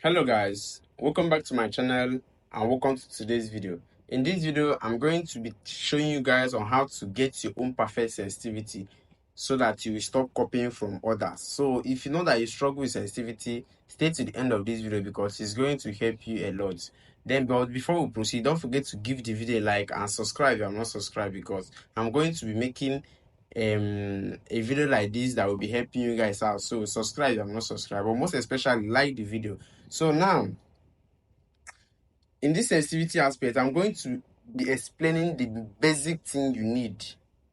Hello guys, welcome back to my channel and welcome to today's video. In this video, I'm going to be showing you guys on how to get your own perfect sensitivity so that you will stop copying from others. So if you know that you struggle with sensitivity, stay to the end of this video because it's going to help you a lot. But before we proceed, don't forget to give the video a like and subscribe if you're not subscribed, because I'm going to be making a video like this that will be helping you guys out. So subscribe if you're not subscribed, but most especially like the video. So now, in this sensitivity aspect, I'm going to be explaining the basic thing you need.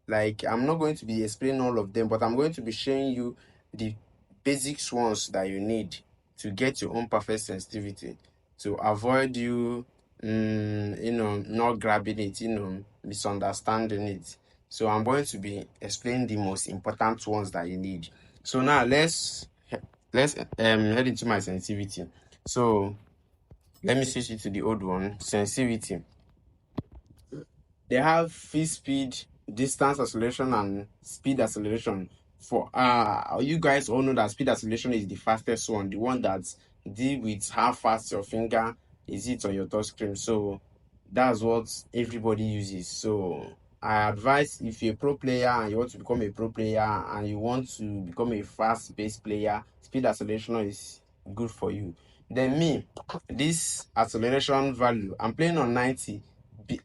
Like, I'm not going to be explaining all of them, but I'm going to be showing you the basics ones that you need to get your own perfect sensitivity, to avoid you, not grabbing it, misunderstanding it. So I'm going to be explaining the most important ones that you need. So now let's head into my sensitivity. So let me switch it to the old one. Sensitivity. They have free speed, distance acceleration, and speed acceleration. For you guys all know that speed acceleration is the fastest one, the one that deal with how fast your finger is it on your touch screen. So that's what everybody uses. So I advise, if you're a pro player and you want to become a pro player and you want to become a fast-paced player, speed acceleration is good for you. Then me, this acceleration value, I'm playing on 90,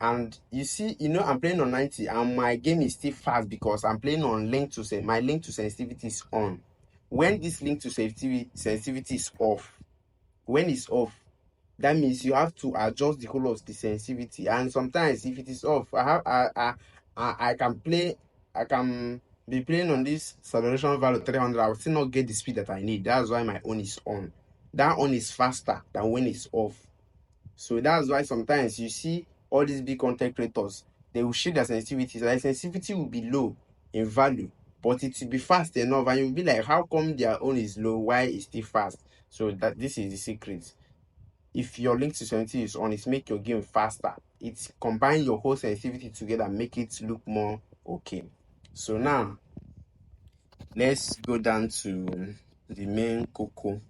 and you see, I'm playing on 90 and my game is still fast because I'm playing on link to say my link to sensitivity is on. When this link to sensitivity is off, when it's off, that means you have to adjust the whole of the sensitivity. And sometimes if it is off, I can be playing on this acceleration value 300. I will still not get the speed that I need. That's why my own is on. That one is faster than when it's off. So that's why sometimes you see all these big content creators, they will shake their sensitivity. So their sensitivity will be low in value, but it will be fast enough, and you'll be like, how come their own is low, why it's still fast? So this is the secret. If your link to sensitivity is on, it make your game faster. It combine your whole sensitivity together and make it look more okay. So now let's go down to the main cocoa.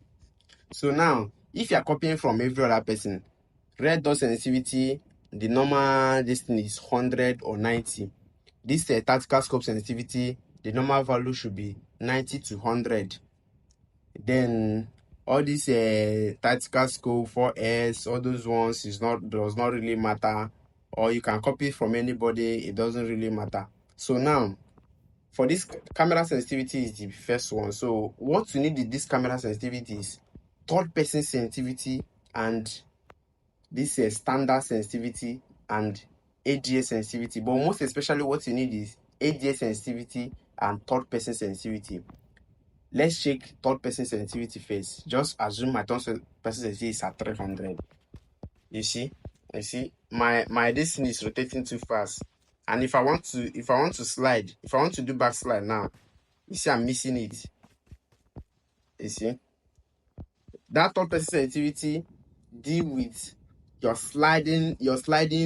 So now, if you are copying from every other person, red dot sensitivity, the normal this thing is 100 or 90. This tactical scope sensitivity, the normal value should be 90 to 100. Then all this tactical scope 4S, all those ones does not really matter, or you can copy from anybody, it doesn't really matter. So now, for this camera sensitivity is the first one. So what you need in this camera sensitivity is third person sensitivity and this standard sensitivity and ADS sensitivity. But most especially what you need is ADS sensitivity and third person sensitivity. Let's check third person sensitivity first. Just assume my third person sensitivity is at 300. You see my this thing is rotating too fast, and if I want to do backslide now, you see I'm missing it. You see that third person sensitivity deal with your sliding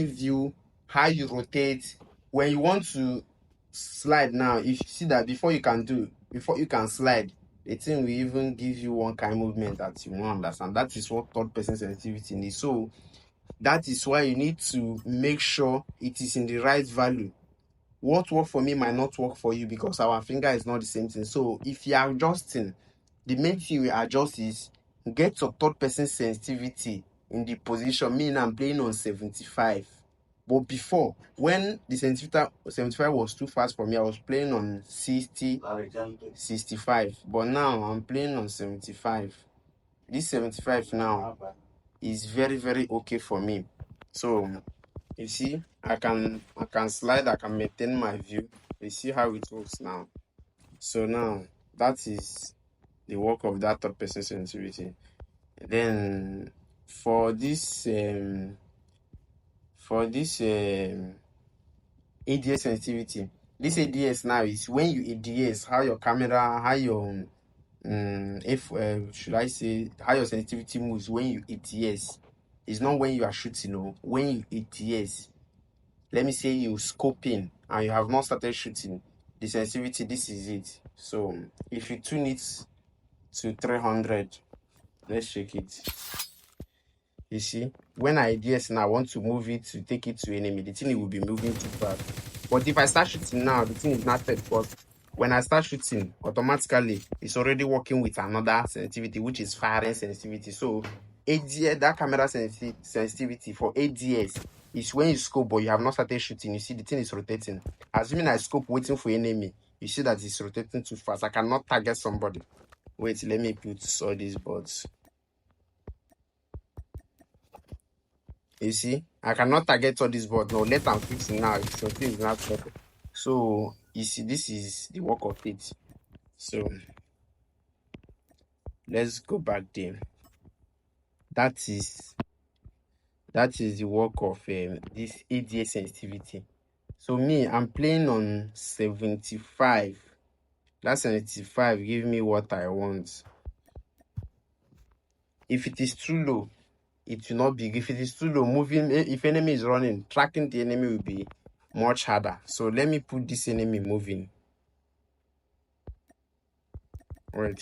view, how you rotate. When you want to slide now, if you see that before you can slide, the thing will even give you one kind of movement that you won't understand. That is what third person sensitivity needs. So that is why you need to make sure it is in the right value. What work for me might not work for you because our finger is not the same thing. So if you are adjusting, the main thing we adjust is get your third person sensitivity in the position. Me, I'm playing on 75. But before, when the 75 was too fast for me, I was playing on 60, 65. But now I'm playing on 75. This 75 now is very, very okay for me. So you see, I can slide, I can maintain my view. You see how it works now. So now that is the work of that third person sensitivity. Then for this ADS sensitivity, this ADS now is when you ADS, how your camera, how your should I say, how your sensitivity moves when you ATS. It's not when you are shooting, no. When you ATS, let me say you scoping and you have not started shooting, the sensitivity, this is it. So if you tune it to 300, let's check it. You see, when I ADS and I want to move it to take it to enemy, the thing will be moving too fast. But if I start shooting now, the thing is not set because when I start shooting, automatically it's already working with another sensitivity, which is firing sensitivity. So ADS, that camera sensitivity for ADS is when you scope but you have not started shooting. You see the thing is rotating. Assuming I scope waiting for enemy, you see that it's rotating too fast. I cannot target somebody. Wait, let me put all these boards. You see, I cannot target all this board. No, let them fix it now. Something is not perfect. So you see, this is the work of it. So let's go back there. That is the work of this ADS sensitivity. So me, I'm playing on 75. That 75 give me what I want. If it is too low, it will not be. If it is too low, moving, if enemy is running, tracking the enemy will be much harder. So let me put this enemy moving. Right.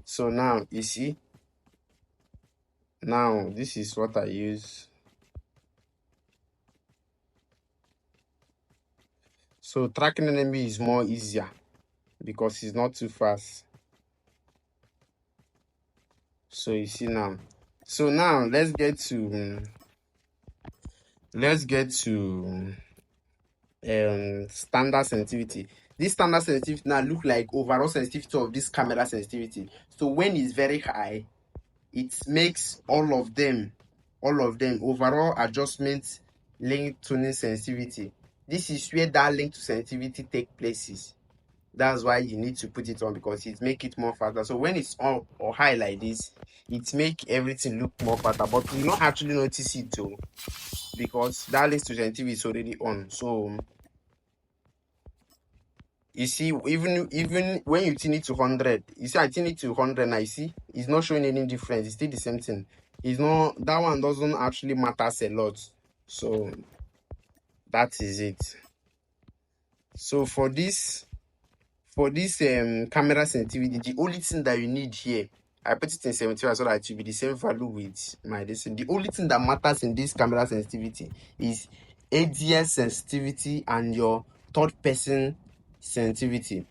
So now you see, now this is what I use. So tracking enemy is more easier because it's not too fast. So you see now. So now let's get to standard sensitivity. This standard sensitivity now look like overall sensitivity of this camera sensitivity. So when it's very high, it makes all of them overall adjustment link tuning sensitivity. This is where that link to sensitivity take places. That's why you need to put it on because it make it more faster. So when it's on or high like this, it make everything look more faster, but you not actually notice it too because that link to sensitivity is already on. So you see, even when you tune it to 100, you see I tune it to 100 now, you see it's not showing any difference. It's still the same thing. It's not, that one doesn't actually matter a lot. So that is it. So for this camera sensitivity, the only thing that you need here, I put it in 75 so that it will be the same value with my distance. The only thing that matters in this camera sensitivity is ADS sensitivity and your third person sensitivity.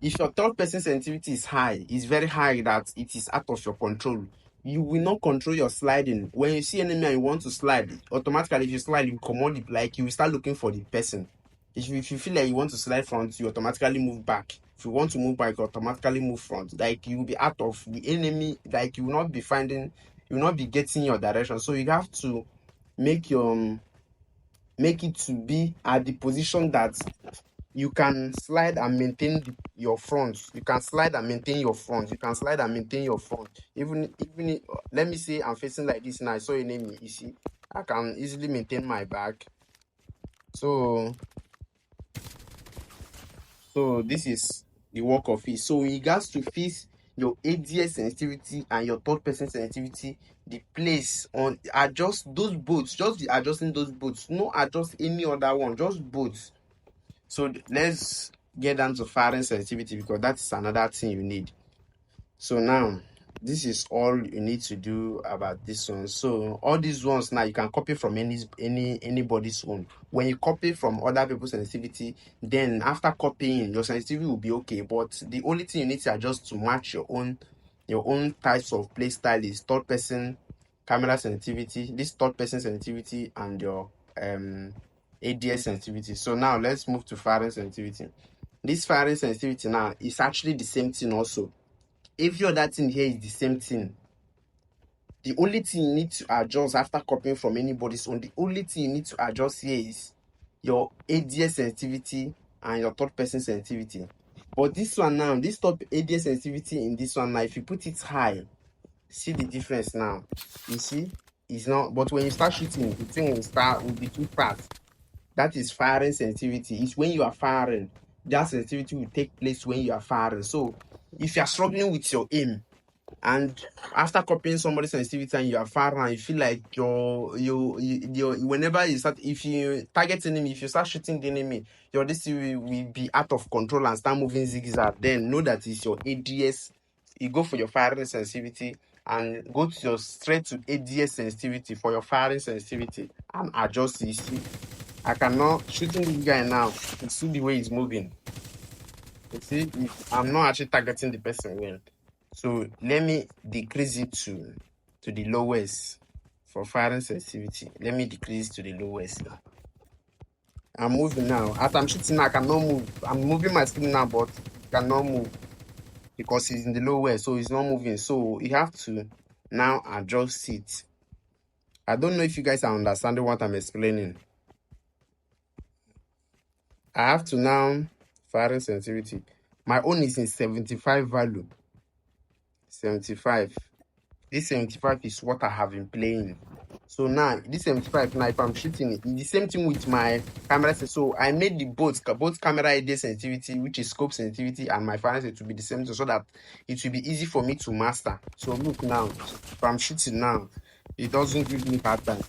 If your third person sensitivity is high, it's very high that it is out of your control, you will not control your sliding. When you see enemy and you want to slide, automatically if you slide, you command it, like you will start looking for the person. If you feel like you want to slide front, you automatically move back. If you want to move back, you automatically move front. Like you will be out of the enemy, like you will not be finding, you will not be getting your direction. So you have to make it to be at the position that you can slide and maintain your front. You can slide and maintain your front. You can slide and maintain your front. Even let me say I'm facing like this now. I saw an enemy. You see, I can easily maintain my back. So this is the work of it. So you got to fix your ADS sensitivity and your third person sensitivity. The place on adjust those boats. Just be adjusting those boats. No adjust any other one. Just boats. So let's get down to firing sensitivity because that is another thing you need. So now this is all you need to do about this one. So all these ones now you can copy from anybody's own. When you copy from other people's sensitivity, then after copying, your sensitivity will be okay. But the only thing you need to adjust to match your own types of play style is third person camera sensitivity, this third person sensitivity, and your ADS sensitivity. So now let's move to firing sensitivity. This firing sensitivity now is actually the same thing also. Every other thing here is the same thing. The only thing you need to adjust after copying from anybody's own, the only thing you need to adjust here is your ADS sensitivity and your third person sensitivity. But this one now, this top ADS sensitivity in this one now, if you put it high, see the difference now. You see, it's not, but when you start shooting, the thing will be too fast. That is firing sensitivity. It's when you are firing, that sensitivity will take place when you are firing. So if you are struggling with your aim and after copying somebody's sensitivity and you are firing and you feel like you whenever you start, if you target enemy, if you start shooting the enemy, your this will be out of control and start moving zigzag, then know that it's your ADS. You go for your firing sensitivity and go to your straight to ADS sensitivity for your firing sensitivity and adjust it. You see, I cannot shooting this guy now. You see the way he's moving. You see, I'm not actually targeting the person well. So let me decrease it to the lowest for firing sensitivity. Let me decrease to the lowest now. I'm moving now. As I'm shooting now, I cannot move. I'm moving my screen now, but cannot move because he's in the lowest, so he's not moving. So you have to now adjust it. I don't know if you guys are understanding what I'm explaining. I have to now firing sensitivity. My own is in 75 value. 75. This 75 is what I have been playing. So now this 75 now, if I'm shooting it, it's the same thing with my camera. So I made the both camera ID sensitivity, which is scope sensitivity, and my firing sensitivity to be the same thing, so that it will be easy for me to master. So look now, if I'm shooting now, it doesn't give me hard time.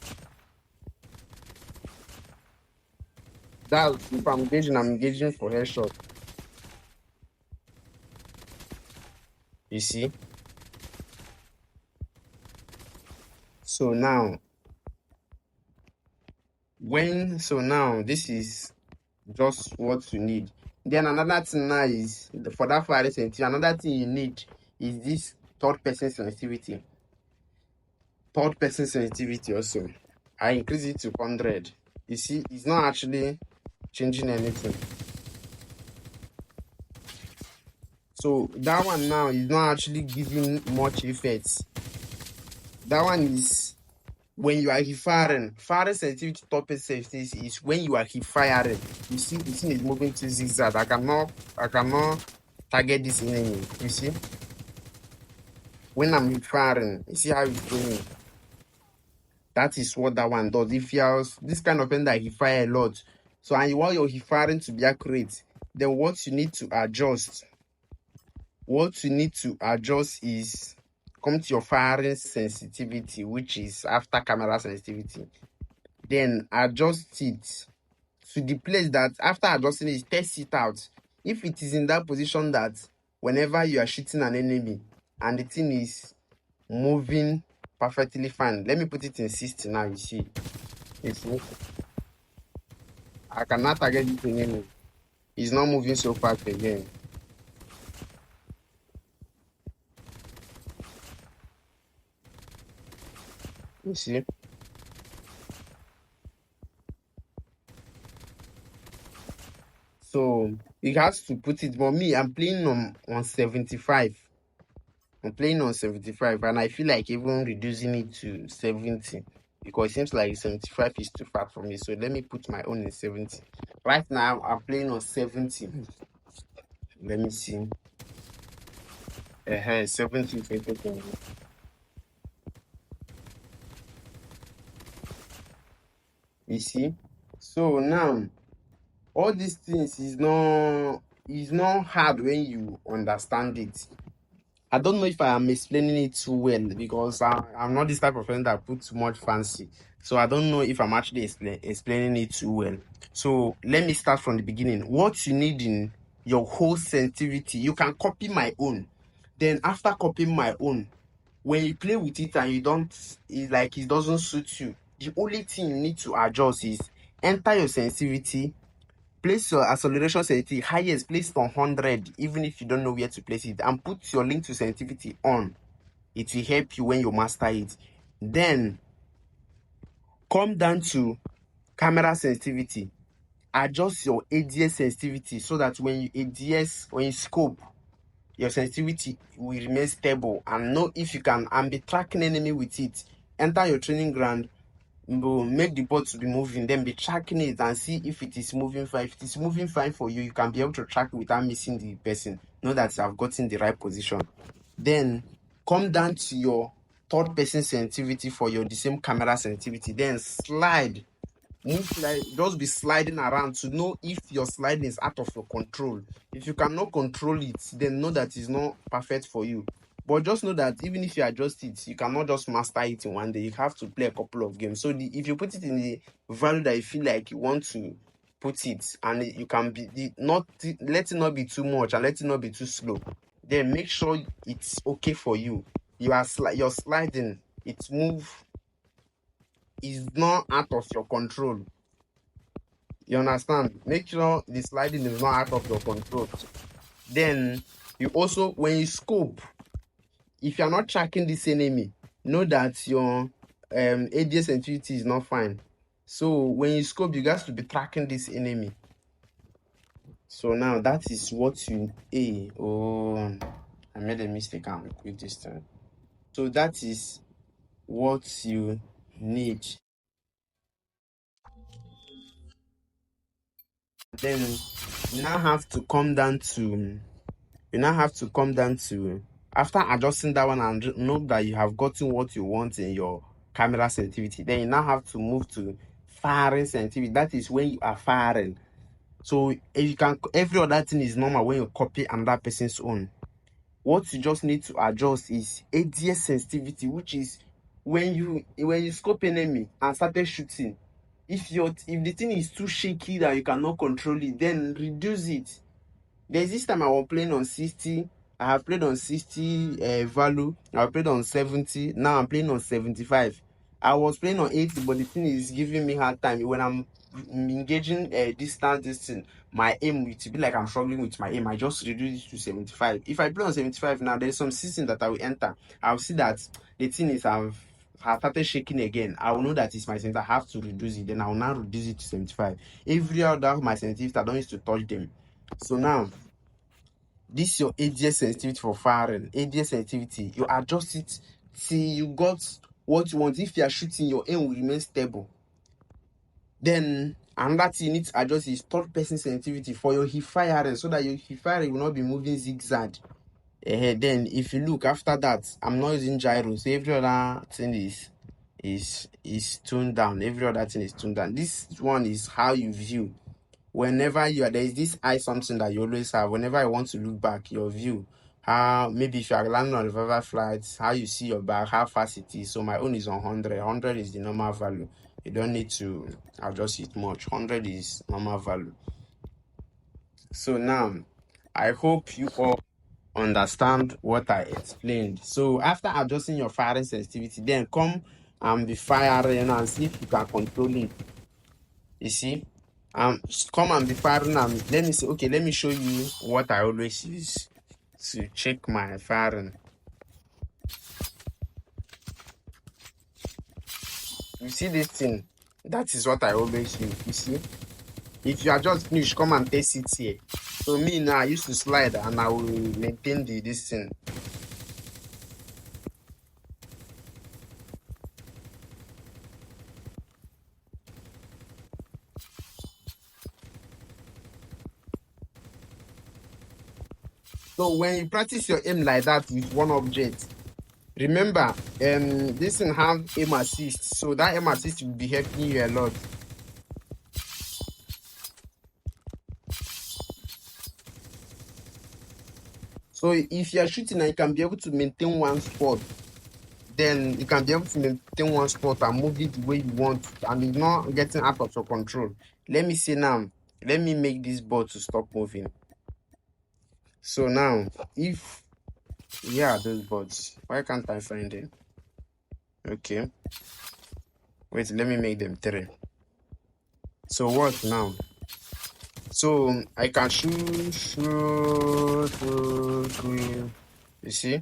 That if I'm engaging for headshot. You see? So now this is just what you need. Then another thing now is for that fire sensitivity, another thing you need is this third person sensitivity. Third person sensitivity also. I increase it to 100. You see, it's not actually changing anything. So that one now is not actually giving much effects. That one is when you are firing sensitivity top sensitivity is when you are firing. You see, the thing is moving to zigzag. I cannot target this enemy. You see, when I'm firing, you see how it's going. That is what that one does. If you're this kind of thing that he fire a lot, so and you want your firing to be accurate, then what you need to adjust is come to your firing sensitivity, which is after camera sensitivity. Then adjust it to the place that after adjusting it, test it out. If it is in that position that whenever you are shooting an enemy and the thing is moving perfectly fine, let me put it in 60 now. You see, I cannot target this enemy. It's not moving so fast again. You see. So it has to put it, but me, I'm playing on 75. I'm playing on 75, and I feel like even reducing it to 70 because it seems like 75 is too far for me. So let me put my own in 70. Right now, I'm playing on 70. Let me see. 70. You see? So now, all these things is not hard when you understand it. I don't know if I am explaining it too well because I'm not this type of person that puts too much fancy. So I don't know if I'm actually explaining it too well. So let me start from the beginning. What you need in your whole sensitivity, you can copy my own. Then after copying my own, when you play with it and it doesn't suit you, the only thing you need to adjust is enter your sensitivity, place your acceleration sensitivity highest, place it on 100, even if you don't know where to place it, and put your link to sensitivity on. It will help you when you master it. Then come down to camera sensitivity, adjust your ADS sensitivity so that when you scope, your sensitivity will remain stable and know if you can and be tracking enemy with it. Enter your training ground, make the board to be moving, then be tracking it and see if it is moving fine. If it is moving fine for you, you can be able to track without missing the person. Know that you have gotten the right position. Then come down to your third person sensitivity for the same camera sensitivity. Then just be sliding around to know if your sliding is out of your control. If you cannot control it, then know that it's not perfect for you. But just know that even if you adjust it, you cannot just master it in one day. You have to play a couple of games. So if you put it in the value that you feel like you want to put it, and you can let it not be too much and let it not be too slow, then make sure it's okay for you. you're sliding, is not out of your control. You understand? Make sure the sliding is not out of your control. Then you also, when you scope, if you're not tracking this enemy, know that your ADS sensitivity is not fine. So when you scope, you guys to be tracking this enemy. So now that is what you I made a mistake. I'm quit this time. So that is what you need. Then you now have to come down to after adjusting that one and know that you have gotten what you want in your camera sensitivity. Then you now have to move to firing sensitivity. That is when you are firing. So if you can, every other thing is normal when you copy another person's own. What you just need to adjust is ADS sensitivity, which is when you scope enemy and started shooting. If the thing is too shaky that you cannot control it, then reduce it. There's this time I was playing on 60. I have played on 60 value. I played on 70. Now I'm playing on 75. I was playing on 80, but the thing is giving me hard time. When I'm engaging distance, my aim will be like I'm struggling with my aim. I just reduce it to 75. If I play on 75 now, there's some system that I will enter. I'll see that the thing is have started shaking again. I will know that it's my sensitivity. I have to reduce it. Then I will now reduce it to 75. Every other my sensitivity, I don't used to touch them. So now, this your ADS sensitivity for firing. ADS sensitivity, you adjust it till you got what you want. If you are shooting, your aim will remain stable. Then another thing you need to adjust is third person sensitivity for your hip firing, so that your hip firing will not be moving zigzag. Then if you look after that, I'm not using gyro, so every other thing is tuned down. Every other thing is tuned down. This one is how you view. Whenever there is this eye something that you always have. Whenever I want to look back, your view, how maybe if you are landing on revival flights, how you see your back, how fast it is. So my own is on 100. 100 is the normal value. You don't need to adjust it much. 100 is normal value. So now, I hope you all understand what I explained. So after adjusting your firing sensitivity, then come and be firing and see if you can control it. You see, come and be firing and let me say, okay, let me show you what I always use to check my firing. You see this thing? That is what I always use. You see, if you are just finished, come and test it here. So me now, I used to slide and I will maintain this thing. So when you practice your aim like that with one object, remember, this thing have aim assist, so that aim assist will be helping you a lot. So if you are shooting and you can be able to maintain one spot, then you can be able to maintain one spot and move it the way you want, and it's not getting out of your control. Let me see now. Let me make this board to stop moving. So now, if those boards, why can't I find them? Okay, wait, let me make them 3. So what now? So I can shoot, you see,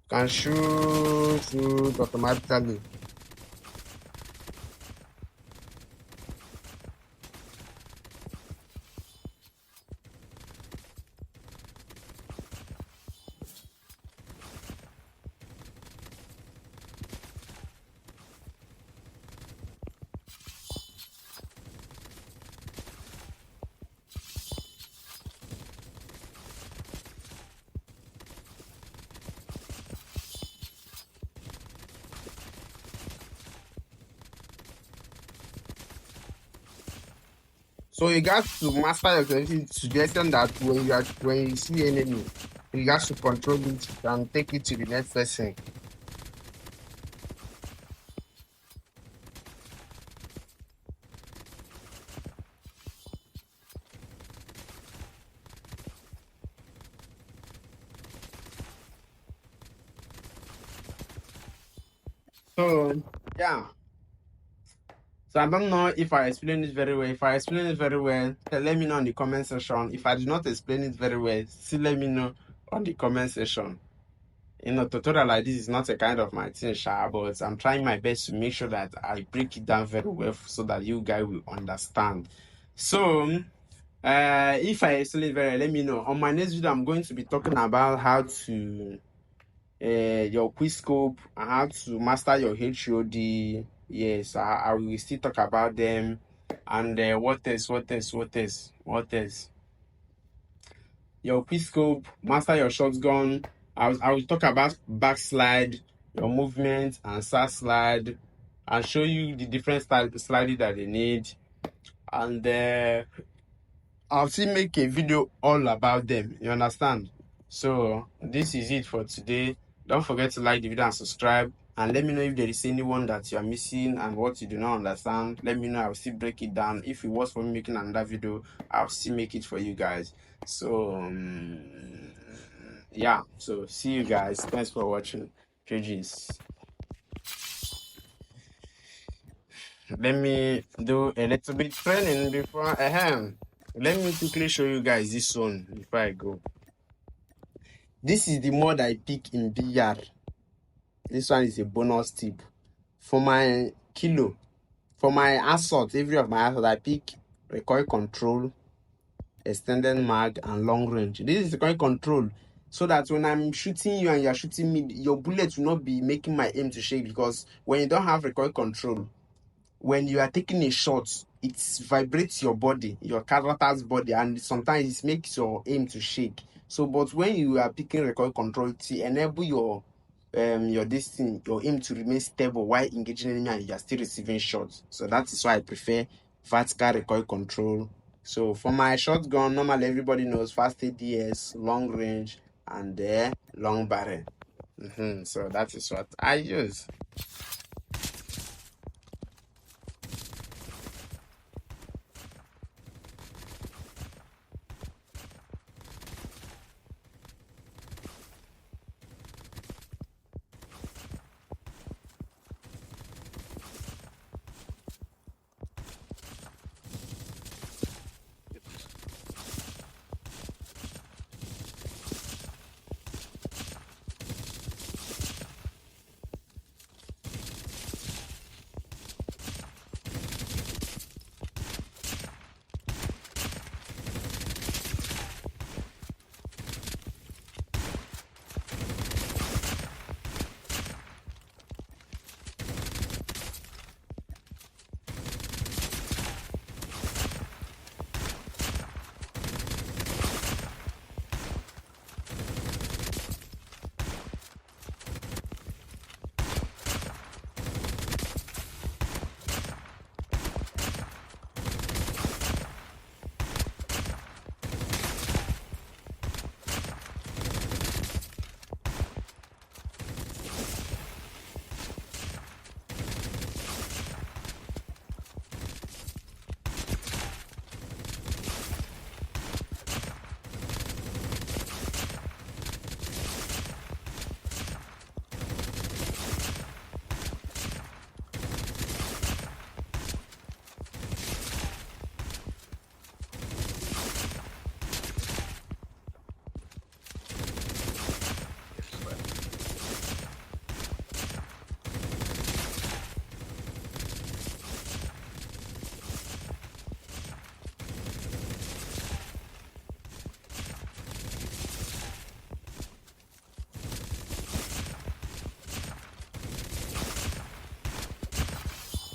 can shoot automatically. So you got to master your sensitivity to the extent that when you see enemy, you got to control it and take it to the next person. So yeah. So I don't know if I explained it very well. If I explained it very well, let me know in the comment section. If I did not explain it very well, still let me know on the comment section. Tutorial like this is not a kind of my thing, sha, but I'm trying my best to make sure that I break it down very well so that you guys will understand. So, if I explain it very well, let me know. On my next video, I'm going to be talking about how to your quiz scope and how to master your HOD. Yes, I will still talk about them. And what else? Your quiz scope, master your shotgun. I will talk about backslide, your movement, and side slide, and show you the different sliding that they need. And I'll still make a video all about them. You understand? So this is it for today. Don't forget to like the video and subscribe. And let me know if there is anyone that you are missing and what you do not understand. Let me know. I'll still break it down. If it was for me making another video, I'll still make it for you guys. So yeah. So see you guys. Thanks for watching. Pages. Let me do a little bit training before ahem. Let me quickly show you guys this one before I go. This is the mod I pick in BR. This one is a bonus tip. For my kilo, for my assault, every of my assault, I pick recoil control, extended mag, and long range. This is recoil control, so that when I'm shooting you and you're shooting me, your bullet will not be making my aim to shake, because when you don't have recoil control, when you are taking a shot, it vibrates your body, your character's body, and sometimes it makes your aim to shake. So, but when you are picking recoil control, to enable your this thing, your aim to remain stable while engaging enemy and you are still receiving shots. So that is why I prefer vertical recoil control. So for my shotgun, normally everybody knows fast ADS, long range, and long barrel. So that is what I use.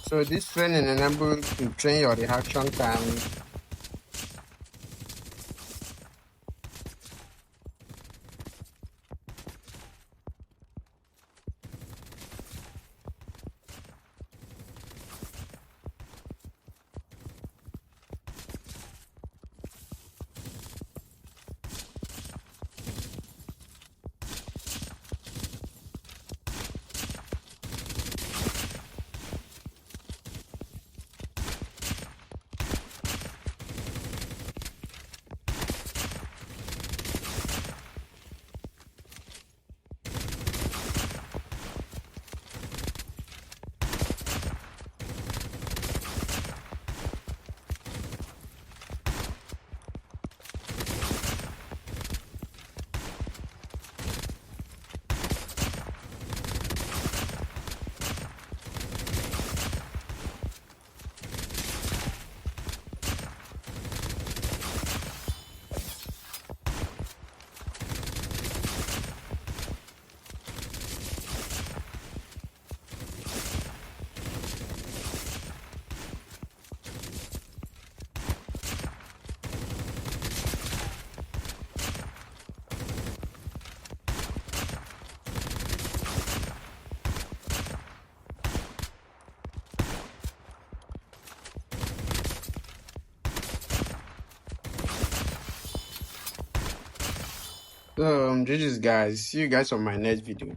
So this training enables to train your reaction time. So, this is guys. See you guys on my next video.